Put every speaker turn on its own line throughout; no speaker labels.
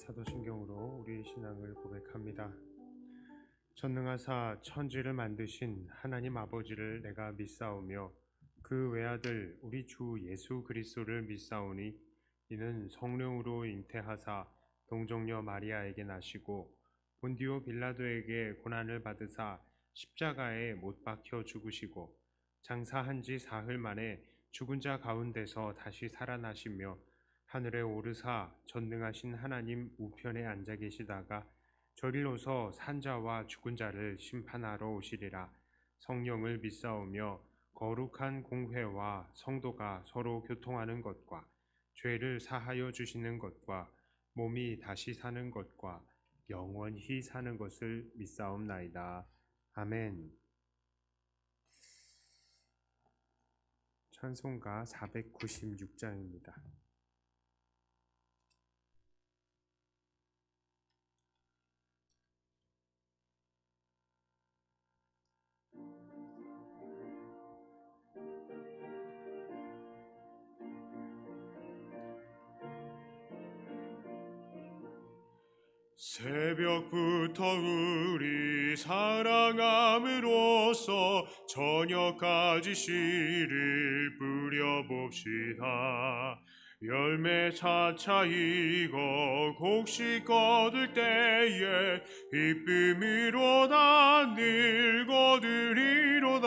사도신경으로 우리 신앙을 고백합니다. 전능하사 천지를 만드신 하나님 아버지를 내가 믿사오며 그 외아들 우리 주 예수 그리스도를 믿사오니 이는 성령으로 잉태하사 동정녀 마리아에게 나시고 본디오 빌라도에게 고난을 받으사 십자가에 못 박혀 죽으시고 장사한 지 사흘 만에 죽은 자 가운데서 다시 살아나시며 하늘에 오르사 전능하신 하나님 우편에 앉아 계시다가 저리로서 산자와 죽은 자를 심판하러 오시리라. 성령을 믿사오며 거룩한 공회와 성도가 서로 교통하는 것과 죄를 사하여 주시는 것과 몸이 다시 사는 것과 영원히 사는 것을 믿사옵나이다. 아멘. 찬송가 496장입니다. 새벽부터 우리 사랑함으로써 저녁까지 씨를 뿌려봅시다. 열매 차차 익어 곡식 거둘 때에 기쁨으로 다 늘 거두리로다.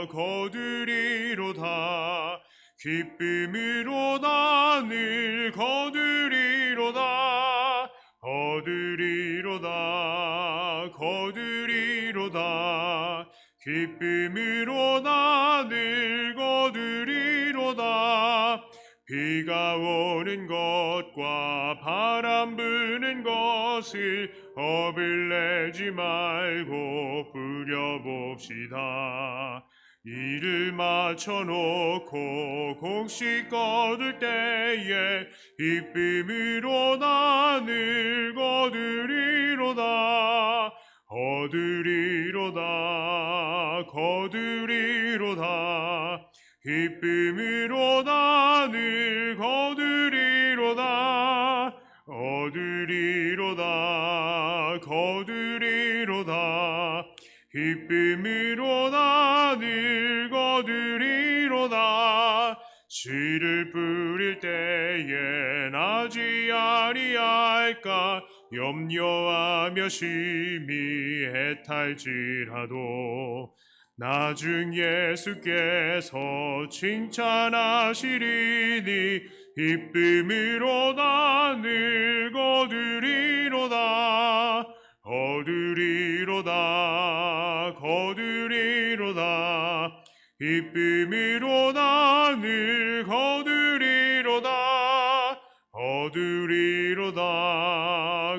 거두리로다. 기쁨으로 다 늘 거두리로다. 거두리로다. 기쁨으로 다 늘 거두리로다. 비가 오는 것과 바람 부는 것을 겁을 내지 말고 뿌려봅시다. 이를 맞춰놓고 곡식 거둘 때에 기쁨으로 다 늘 거두리로다. 거두리로다. 기쁨으로 다 늘 거두리로다. 거두리로다. 기쁨으로 다 늘 거두리로다. 씨를 뿌릴 때에 나지 아니할까 염려하며 심히 애탈지라도 나중 예수께서 칭찬하시리니 기쁨으로 다 늘 거두리로다. 거두리로다. 기쁨으로 다 늘 거두리로다.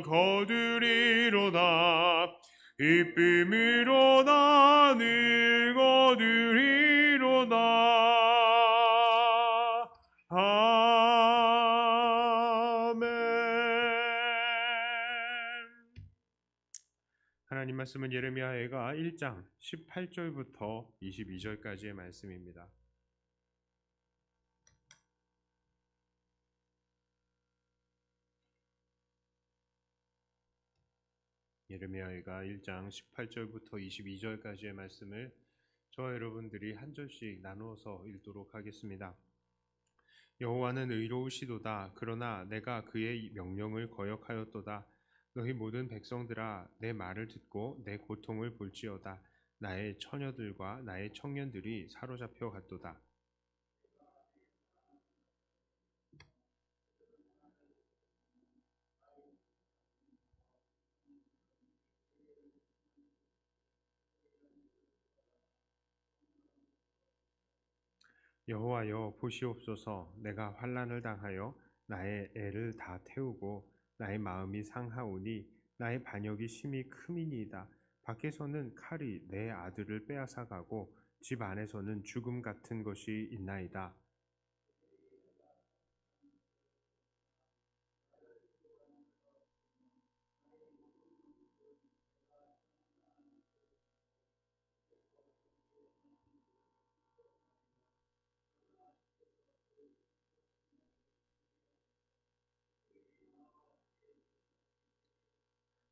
거두리로다. 기쁨으로 다 늘 거두리로다. 아멘. 하나님 말씀은 예레미야가 1장 18절부터 22절까지의 말씀입니다. 예레미야가 1장 18절부터 22절까지의 말씀을 저와 여러분들이 한 절씩 나누어서 읽도록 하겠습니다. 여호와는 의로우시도다. 그러나 내가 그의 명령을 거역하였도다. 너희 모든 백성들아, 내 말을 듣고 내 고통을 볼지어다. 나의 처녀들과 나의 청년들이 사로잡혀 갔도다. 여호와여, 보시옵소서. 내가 환난을 당하여 나의 애를 다 태우고 나의 마음이 상하오니 나의 반역이 심히 크미니이다. 밖에서는 칼이 내 아들을 빼앗아가고 집 안에서는 죽음 같은 것이 있나이다.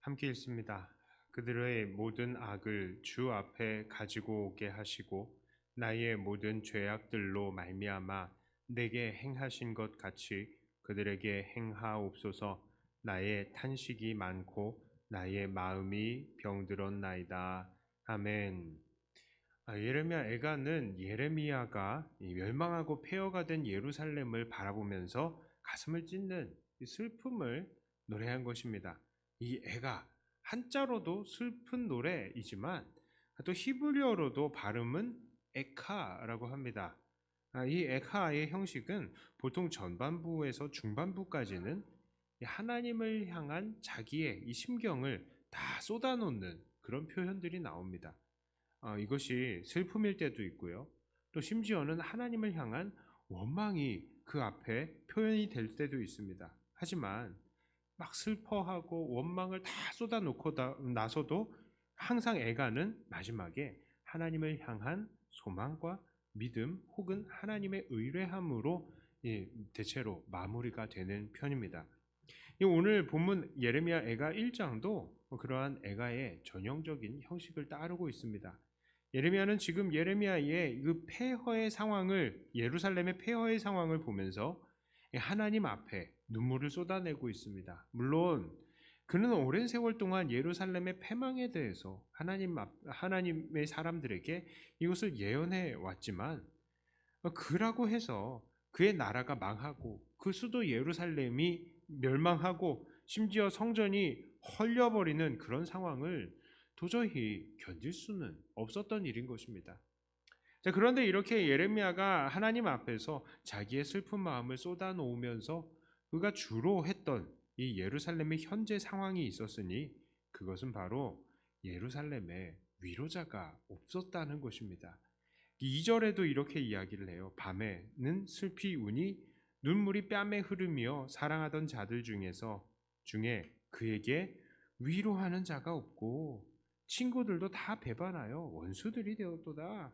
함께 읽습니다. 그들의 모든 악을 주 앞에 가지고 오게 하시고 나의 모든 죄악들로 말미암아 내게 행하신 것 같이 그들에게 행하옵소서. 나의 탄식이 많고 나의 마음이 병들었나이다. 아멘. 예레미야 애가는 예레미야가 이 멸망하고 폐허가 된 예루살렘을 바라보면서 가슴을 찢는 이 슬픔을 노래한 것입니다. 이 애가 한자로도 슬픈 노래이지만 또 히브리어로도 발음은 에카라고 합니다. 이 에카의 형식은 보통 전반부에서 중반부까지는 이 하나님을 향한 자기의 이 심경을 다 쏟아놓는 그런 표현들이 나옵니다. 이것이 슬픔일 때도 있고요. 또 심지어는 하나님을 향한 원망이 그 앞에 표현이 될 때도 있습니다. 하지만 막 슬퍼하고 원망을 다 쏟아놓고 나서도 항상 애가는 마지막에 하나님을 향한 소망과 믿음 혹은 하나님의 의뢰함으로 대체로 마무리가 되는 편입니다. 오늘 본문 예레미야 애가 1장도 그러한 애가의 전형적인 형식을 따르고 있습니다. 예레미야는 지금 예레미야의 그 폐허의 상황을 예루살렘의 폐허의 상황을 보면서 하나님 앞에 눈물을 쏟아내고 있습니다. 물론 그는 오랜 세월 동안 예루살렘의 패망에 대해서 하나님의 사람들에게 이것을 예언해 왔지만 그라고 해서 그의 나라가 망하고 그 수도 예루살렘이 멸망하고 심지어 성전이 헐려버리는 그런 상황을 도저히 견딜 수는 없었던 일인 것입니다. 자, 그런데 이렇게 예레미야가 하나님 앞에서 자기의 슬픈 마음을 쏟아놓으면서 그가 주로 했던 이 예루살렘의 현재 상황이 있었으니 그것은 바로 예루살렘에 위로자가 없었다는 것입니다. 2절에도 이렇게 이야기를 해요. 밤에는 슬피 우니 눈물이 뺨에 흐르며 사랑하던 자들 중에 그에게 위로하는 자가 없고 친구들도 다 배반하여 원수들이 되었도다.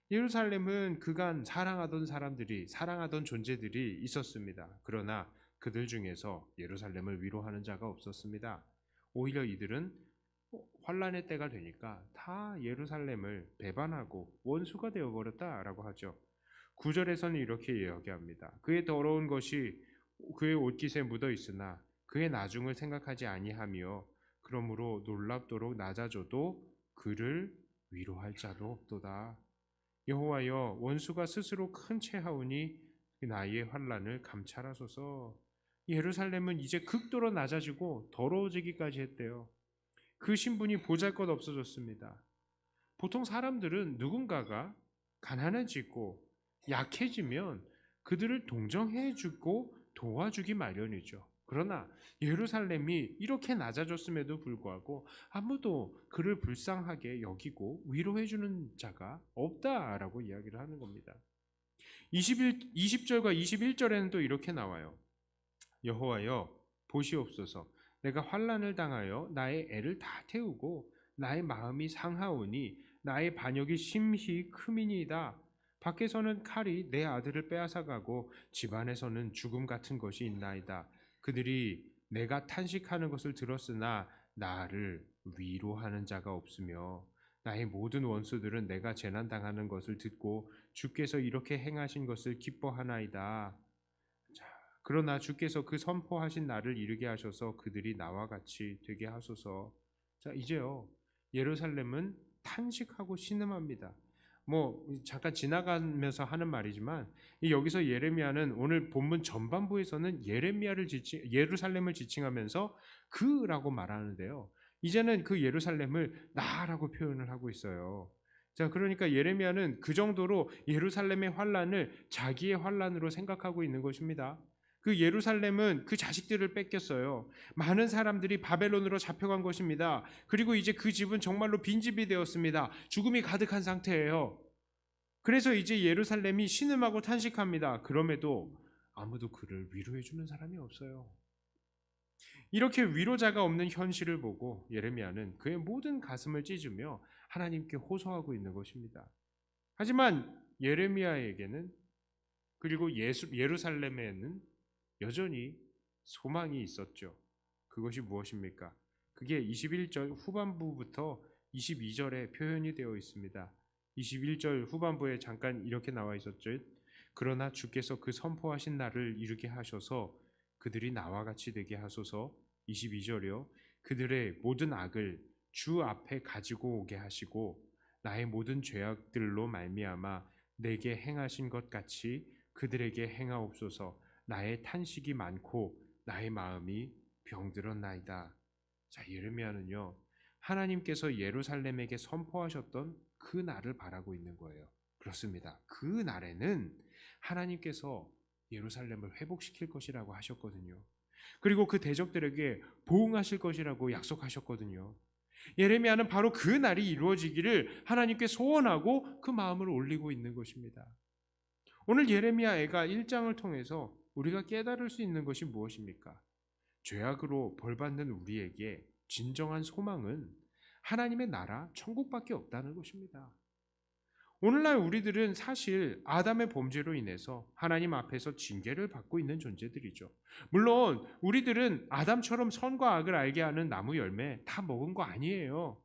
예루살렘은 그간 사랑하던 사람들이 사랑하던 존재들이 있었습니다. 그러나 그들 중에서 예루살렘을 위로하는 자가 없었습니다. 오히려 이들은 환란의 때가 되니까 다 예루살렘을 배반하고 원수가 되어버렸다라고 하죠. 9절에서는 이렇게 이야기합니다. 그의 더러운 것이 그의 옷깃에 묻어 있으나 그의 나중을 생각하지 아니하며 그러므로 놀랍도록 낮아져도 그를 위로할 자도 없도다. 여호와여, 원수가 스스로 큰 채하오니 나의 환란을 감찰하소서. 예루살렘은 이제 극도로 낮아지고 더러워지기까지 했대요. 그 신분이 보잘것 없어졌습니다. 보통 사람들은 누군가가 가난해지고 약해지면 그들을 동정해주고 도와주기 마련이죠. 그러나 예루살렘이 이렇게 낮아졌음에도 불구하고 아무도 그를 불쌍하게 여기고 위로해주는 자가 없다라고 이야기를 하는 겁니다. 20절과 21절에는 또 이렇게 나와요. 여호와여, 보시옵소서. 내가 환난을 당하여 나의 애를 다 태우고 나의 마음이 상하오니 나의 반역이 심히 크미니이다. 밖에서는 칼이 내 아들을 빼앗아가고 집안에서는 죽음 같은 것이 있나이다. 그들이 내가 탄식하는 것을 들었으나 나를 위로하는 자가 없으며 나의 모든 원수들은 내가 재난당하는 것을 듣고 주께서 이렇게 행하신 것을 기뻐하나이다. 그러나 주께서 그 선포하신 날을 이루게 하셔서 그들이 나와 같이 되게 하소서. 자, 이제요. 예루살렘은 탄식하고 신음합니다. 잠깐 지나가면서 하는 말이지만 여기서 예레미야는 오늘 본문 전반부에서는 예루살렘을 지칭하면서 그라고 말하는데요. 이제는 그 예루살렘을 나라고 표현을 하고 있어요. 자, 그러니까 예레미야는 그 정도로 예루살렘의 환란을 자기의 환란으로 생각하고 있는 것입니다. 그 예루살렘은 그 자식들을 뺏겼어요. 많은 사람들이 바벨론으로 잡혀간 것입니다. 그리고 이제 그 집은 정말로 빈집이 되었습니다. 죽음이 가득한 상태예요. 그래서 이제 예루살렘이 신음하고 탄식합니다. 그럼에도 아무도 그를 위로해 주는 사람이 없어요. 이렇게 위로자가 없는 현실을 보고 예레미야는 그의 모든 가슴을 찢으며 하나님께 호소하고 있는 것입니다. 하지만 예레미야에게는 그리고 예루살렘에는 여전히 소망이 있었죠. 그것이 무엇입니까? 그게 21절 후반부부터 22절에 표현이 되어 있습니다. 21절 후반부에 잠깐 이렇게 나와 있었죠. 그러나 주께서 그 선포하신 날을 이루게 하셔서 그들이 나와 같이 되게 하소서. 22절이요. 그들의 모든 악을 주 앞에 가지고 오게 하시고 나의 모든 죄악들로 말미암아 내게 행하신 것 같이 그들에게 행하옵소서. 나의 탄식이 많고 나의 마음이 병들었나이다. 자, 예레미야는요, 하나님께서 예루살렘에게 선포하셨던 그 날을 바라고 있는 거예요. 그렇습니다. 그 날에는 하나님께서 예루살렘을 회복시킬 것이라고 하셨거든요. 그리고 그 대적들에게 보응하실 것이라고 약속하셨거든요. 예레미야는 바로 그 날이 이루어지기를 하나님께 소원하고 그 마음을 올리고 있는 것입니다. 오늘 예레미야가 1장을 통해서 우리가 깨달을 수 있는 것이 무엇입니까? 죄악으로 벌받는 우리에게 진정한 소망은 하나님의 나라, 천국밖에 없다는 것입니다. 오늘날 우리들은 사실 아담의 범죄로 인해서 하나님 앞에서 징계를 받고 있는 존재들이죠. 물론 우리들은 아담처럼 선과 악을 알게 하는 나무 열매 다 먹은 거 아니에요.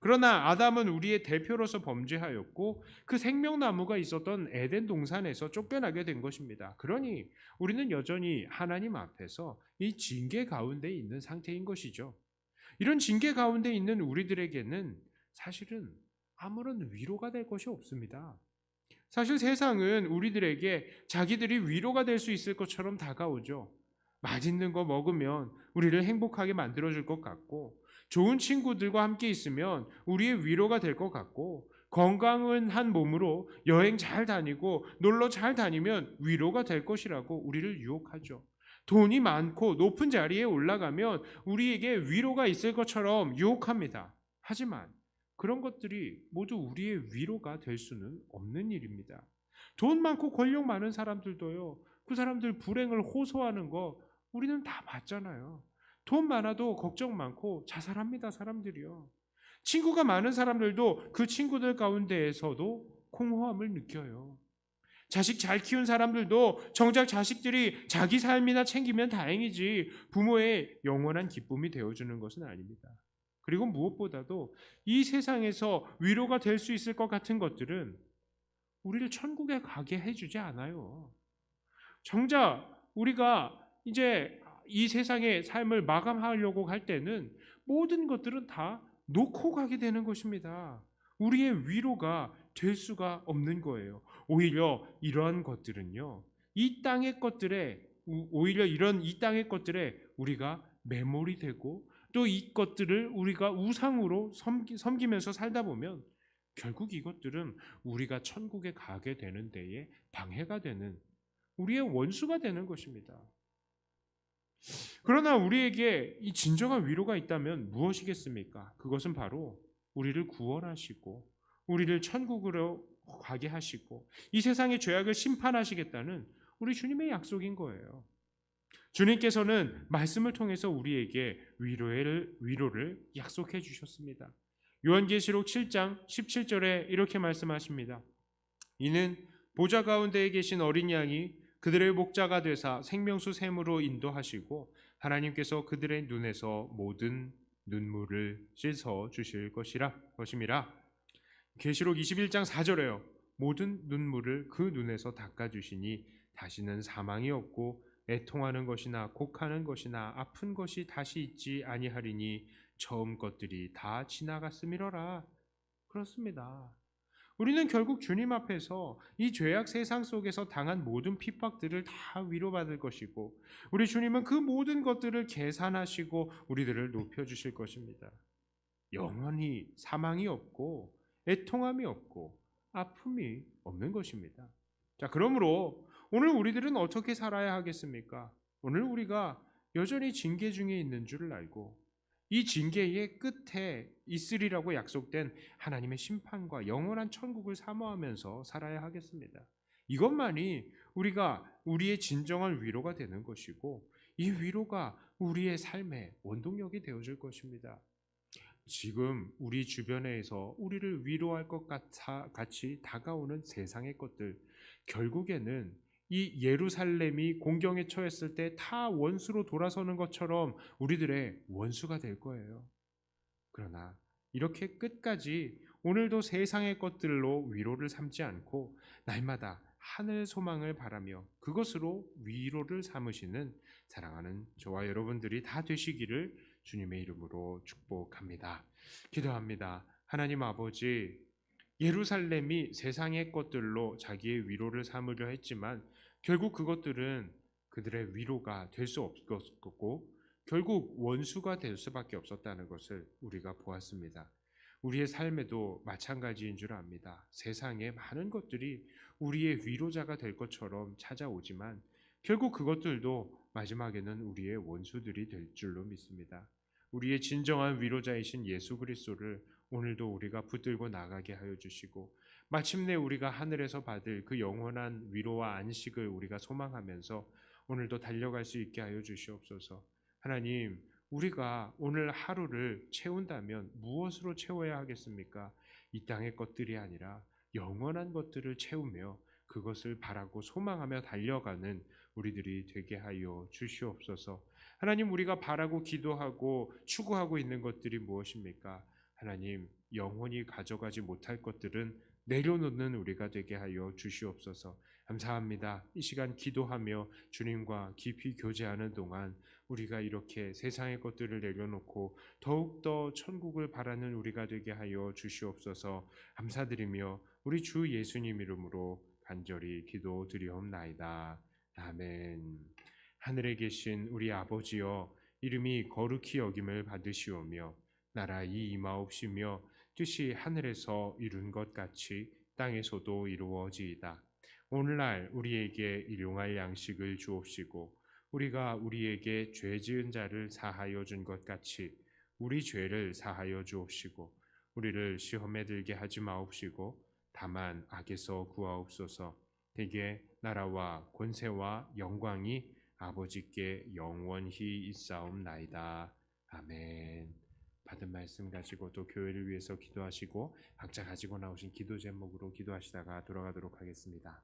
그러나 아담은 우리의 대표로서 범죄하였고 그 생명나무가 있었던 에덴 동산에서 쫓겨나게 된 것입니다. 그러니 우리는 여전히 하나님 앞에서 이 징계 가운데 있는 상태인 것이죠. 이런 징계 가운데 있는 우리들에게는 사실은 아무런 위로가 될 것이 없습니다. 사실 세상은 우리들에게 자기들이 위로가 될 수 있을 것처럼 다가오죠. 맛있는 거 먹으면 우리를 행복하게 만들어줄 것 같고, 좋은 친구들과 함께 있으면 우리의 위로가 될 것 같고, 건강한 한 몸으로 여행 잘 다니고 놀러 잘 다니면 위로가 될 것이라고 우리를 유혹하죠. 돈이 많고 높은 자리에 올라가면 우리에게 위로가 있을 것처럼 유혹합니다. 하지만 그런 것들이 모두 우리의 위로가 될 수는 없는 일입니다. 돈 많고 권력 많은 사람들도요, 그 사람들 불행을 호소하는 거 우리는 다 봤잖아요. 돈 많아도 걱정 많고 자살합니다, 사람들이요. 친구가 많은 사람들도 그 친구들 가운데에서도 공허함을 느껴요. 자식 잘 키운 사람들도 정작 자식들이 자기 삶이나 챙기면 다행이지 부모의 영원한 기쁨이 되어주는 것은 아닙니다. 그리고 무엇보다도 이 세상에서 위로가 될 수 있을 것 같은 것들은 우리를 천국에 가게 해주지 않아요. 정작 우리가 이제 이 세상의 삶을 마감하려고 할 때는 모든 것들은 다 놓고 가게 되는 것입니다. 우리의 위로가 될 수가 없는 거예요. 오히려 이러한 것들은요, 이 땅의 것들에 오히려 이런 이 땅의 것들에 우리가 매몰이 되고 또 이 것들을 우리가 우상으로 섬기면서 살다 보면 결국 이것들은 우리가 천국에 가게 되는 데에 방해가 되는 우리의 원수가 되는 것입니다. 그러나 우리에게 이 진정한 위로가 있다면 무엇이겠습니까? 그것은 바로 우리를 구원하시고 우리를 천국으로 가게 하시고 이 세상의 죄악을 심판하시겠다는 우리 주님의 약속인 거예요. 주님께서는 말씀을 통해서 우리에게 위로를 약속해 주셨습니다. 요한계시록 7장 17절에 이렇게 말씀하십니다. 이는 보좌 가운데에 계신 어린 양이 그들의 목자가 되사 생명수 샘으로 인도하시고 하나님께서 그들의 눈에서 모든 눈물을 씻어 주실 것임이라. 계시록 21장 4절에요. 모든 눈물을 그 눈에서 닦아 주시니 다시는 사망이 없고 애통하는 것이나 곡하는 것이나 아픈 것이 다시 있지 아니하리니 처음 것들이 다 지나갔음이로라. 그렇습니다. 우리는 결국 주님 앞에서 이 죄악 세상 속에서 당한 모든 핍박들을 다 위로받을 것이고 우리 주님은 그 모든 것들을 계산하시고 우리들을 높여주실 것입니다. 영원히 사망이 없고 애통함이 없고 아픔이 없는 것입니다. 자, 그러므로 오늘 우리들은 어떻게 살아야 하겠습니까? 오늘 우리가 여전히 징계 중에 있는 줄을 알고 이 징계의 끝에 있으리라고 약속된 하나님의 심판과 영원한 천국을 사모하면서 살아야 하겠습니다. 이것만이 우리의 진정한 위로가 되는 것이고 이 위로가 우리의 삶의 원동력이 되어줄 것입니다. 지금 우리 주변에서 우리를 위로할 것 같이 다가오는 세상의 것들, 결국에는 이 예루살렘이 공경에 처했을 때 다 원수로 돌아서는 것처럼 우리들의 원수가 될 거예요. 그러나 이렇게 끝까지 오늘도 세상의 것들로 위로를 삼지 않고 날마다 하늘 소망을 바라며 그것으로 위로를 삼으시는 사랑하는 저와 여러분들이 다 되시기를 주님의 이름으로 축복합니다. 기도합니다. 하나님 아버지, 예루살렘이 세상의 것들로 자기의 위로를 삼으려 했지만 결국 그것들은 그들의 위로가 될 수 없었고 결국 원수가 될 수밖에 없었다는 것을 우리가 보았습니다. 우리의 삶에도 마찬가지인 줄 압니다. 세상에 많은 것들이 우리의 위로자가 될 것처럼 찾아오지만 결국 그것들도 마지막에는 우리의 원수들이 될 줄로 믿습니다. 우리의 진정한 위로자이신 예수 그리스도를 오늘도 우리가 붙들고 나가게 하여 주시고 마침내 우리가 하늘에서 받을 그 영원한 위로와 안식을 우리가 소망하면서 오늘도 달려갈 수 있게 하여 주시옵소서. 하나님, 우리가 오늘 하루를 채운다면 무엇으로 채워야 하겠습니까? 이 땅의 것들이 아니라 영원한 것들을 채우며 그것을 바라고 소망하며 달려가는 우리들이 되게 하여 주시옵소서. 하나님, 우리가 바라고 기도하고 추구하고 있는 것들이 무엇입니까? 하나님, 영원히 가져가지 못할 것들은 내려놓는 우리가 되게 하여 주시옵소서. 감사합니다. 이 시간 기도하며 주님과 깊이 교제하는 동안 우리가 이렇게 세상의 것들을 내려놓고 더욱더 천국을 바라는 우리가 되게 하여 주시옵소서. 감사드리며 우리 주 예수님 이름으로 간절히 기도드리옵나이다. 아멘. 하늘에 계신 우리 아버지여, 이름이 거룩히 여김을 받으시오며 나라 임하옵시며 뜻이 하늘에서 이룬 것 같이 땅에서도 이루어지이다. 오늘날 우리에게 일용할 양식을 주옵시고 우리가 우리에게 죄 지은 자를 사하여 준 것 같이 우리 죄를 사하여 주옵시고 우리를 시험에 들게 하지 마옵시고 다만 악에서 구하옵소서. 대개 나라와 권세와 영광이 아버지께 영원히 있사옵나이다. 아멘. 받은 말씀 가지고 또 교회를 위해서 기도하시고 각자 가지고 나오신 기도 제목으로 기도하시다가 돌아가도록 하겠습니다.